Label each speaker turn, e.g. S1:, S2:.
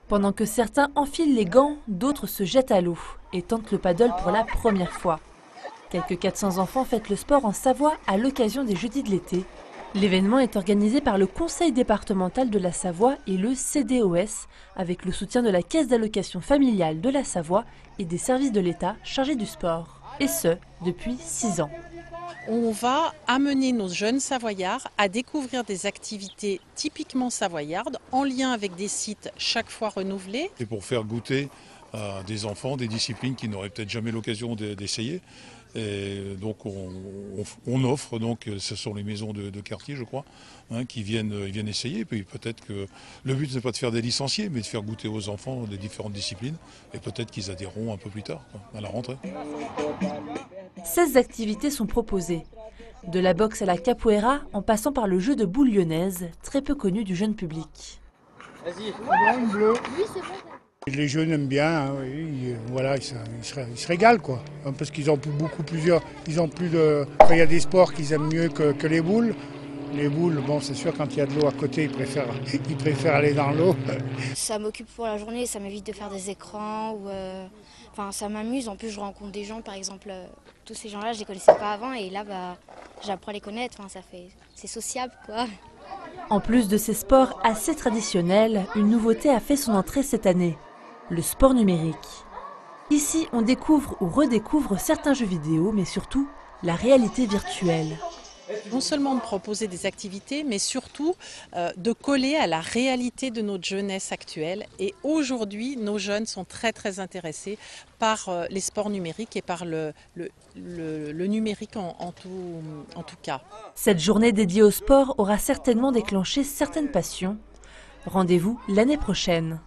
S1: Pendant que certains enfilent les gants, d'autres se jettent à l'eau et tentent le paddle pour la première fois. Quelques 400 enfants fêtent le sport en Savoie à l'occasion des Jeudis de l'été. L'événement est organisé par le Conseil départemental de la Savoie et le CDOS, avec le soutien de la Caisse d'allocation familiale de la Savoie et des services de l'État chargés du sport. Et ce, depuis 6 ans.
S2: On va amener nos jeunes Savoyards à découvrir des activités typiquement savoyardes en lien avec des sites chaque fois renouvelés.
S3: C'est pour faire goûter à des enfants des disciplines qu'ils n'auraient peut-être jamais l'occasion d'essayer. Et donc on offre, donc ce sont les maisons de quartier, je crois, qui viennent essayer. Et puis peut-être que le but n'est pas de faire des licenciés, mais de faire goûter aux enfants des différentes disciplines. Et peut-être qu'ils adhéreront un peu plus tard, à la rentrée.
S1: 16 activités sont proposées. De la boxe à la capoeira, en passant par le jeu de boules lyonnaise, très peu connu du jeune public.
S4: Vas-y. Les jeunes aiment bien, hein, oui, voilà, ils se régalent quoi. Parce qu'ils ont quand il y a des sports qu'ils aiment mieux que les boules. Les boules, bon, c'est sûr, quand il y a de l'eau à côté, ils préfèrent aller dans l'eau.
S5: Ça m'occupe pour la journée, ça m'évite de faire des écrans. Enfin, ça m'amuse. En plus, je rencontre des gens, par exemple, tous ces gens-là, je les connaissais pas avant. Et là, j'apprends à les connaître. Enfin, c'est sociable, quoi.
S1: En plus de ces sports assez traditionnels, une nouveauté a fait son entrée cette année. Le sport numérique. Ici, on découvre ou redécouvre certains jeux vidéo, mais surtout la réalité virtuelle.
S2: Non seulement de proposer des activités, mais surtout de coller à la réalité de notre jeunesse actuelle. Et aujourd'hui, nos jeunes sont très très intéressés par les sports numériques et par le numérique en tout cas.
S1: Cette journée dédiée au sport aura certainement déclenché certaines passions. Rendez-vous l'année prochaine.